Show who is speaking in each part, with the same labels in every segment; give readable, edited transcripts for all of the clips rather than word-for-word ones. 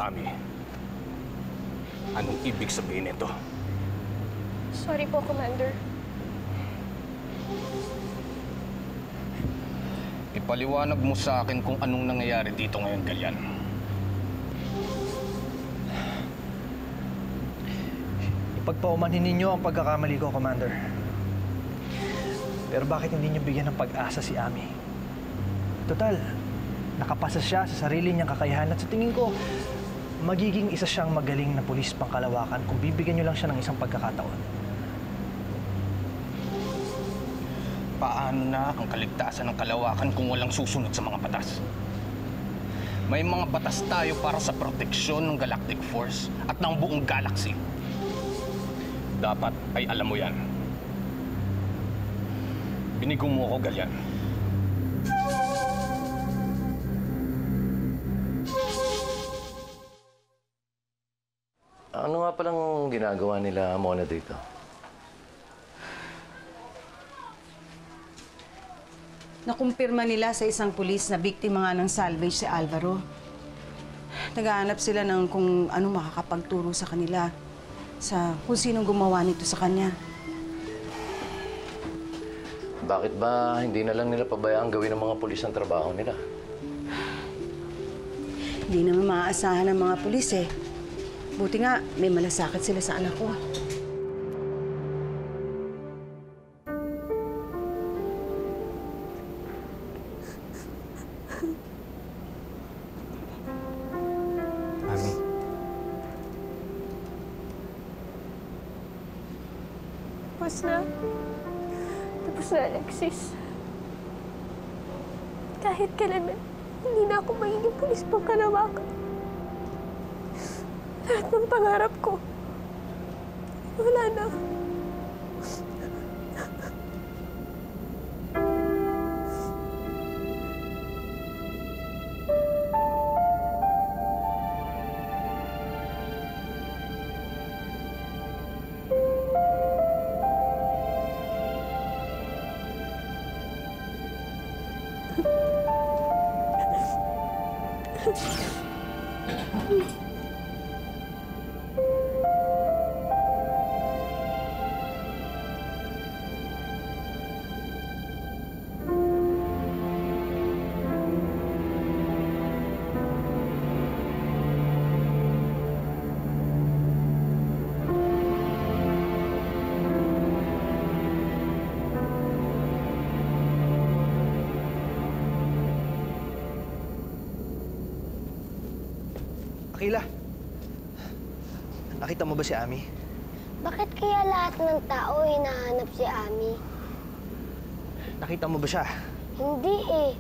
Speaker 1: Ami, anong ibig sabihin nito?
Speaker 2: Sorry po, Commander.
Speaker 1: Ipaliwanag mo sa akin kung anong nangyayari dito ngayon, Galian.
Speaker 3: Ipagpaumanhin ninyo ang pagkakamali ko, Commander. Pero bakit hindi niyo bigyan ng pag-asa si Ami? Total, nakapasa siya sa sarili niyang kakayahan at sa tingin ko, magiging isa siyang magaling na pulis pangkalawakan kung bibigyan niyo lang siya ng isang pagkakataon.
Speaker 1: Paano na ang kaligtasan ng kalawakan kung walang susunod sa mga batas? May mga batas tayo para sa proteksyon ng Galactic Force at ng buong galaxy. Dapat ay alam mo yan. Binigo mo ako, Galian.
Speaker 4: Ano nga palang ginagawa nila Mona dito?
Speaker 5: Nakumpirma nila sa isang pulis na biktima nga ng salvage si Alvaro. Naghahanap sila ng kung ano makakapagturo sa kanila sa kung sinong gumawa nito sa kanya.
Speaker 4: Bakit ba hindi na lang nila pabayaan gawin ng mga pulis ang trabaho nila?
Speaker 5: Hindi naman maaasahan ng mga pulis eh. Buti nga, may malasakit sila sa anak ko.
Speaker 3: Ami.
Speaker 2: Tapos na. Tapos na, Alexis. Kahit kailan, hindi na ako magiging pulis pangkalawakan. Lahat ng pangarap ko, wala na.
Speaker 3: Akila, nakita mo ba si Ami?
Speaker 6: Bakit kaya lahat ng tao hinahanap si Ami?
Speaker 3: Nakita mo ba siya?
Speaker 6: Hindi eh.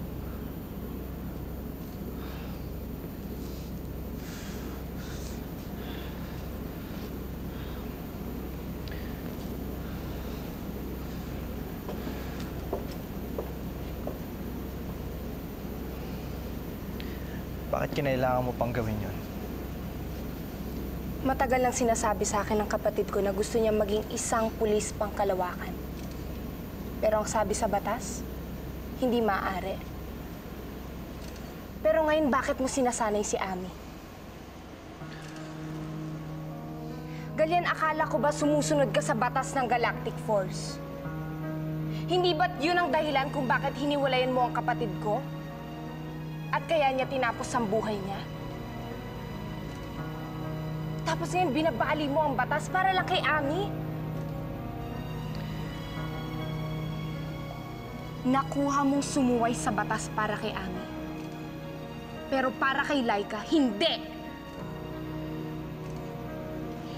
Speaker 3: Bakit kinailangan mo pang gawin yun?
Speaker 2: Matagal nang sinasabi sa akin ng kapatid ko na gusto niya maging isang pulis pangkalawakan. Pero ang sabi sa batas, hindi maaari. Pero ngayon, bakit mo sinasanay si Ami? Galian, akala ko ba sumusunod ka sa batas ng Galactic Force? Hindi ba't yun ang dahilan kung bakit hiniwalayan mo ang kapatid ko? At kaya niya tinapos ang buhay niya? Tapos ngayon, binabali mo ang batas para lang kay Ami? Nakuha mong sumuway sa batas para kay Ami. Pero para kay Laika, hindi!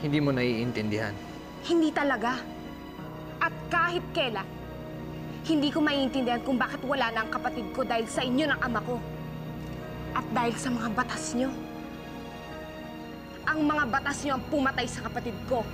Speaker 3: Hindi mo naiintindihan.
Speaker 2: Hindi talaga. At kahit kailan, hindi ko maiintindihan kung bakit wala na ang kapatid ko dahil sa inyo ng ama ko. At dahil sa mga batas nyo. Ang mga batas nyo ang pumatay sa kapatid ko.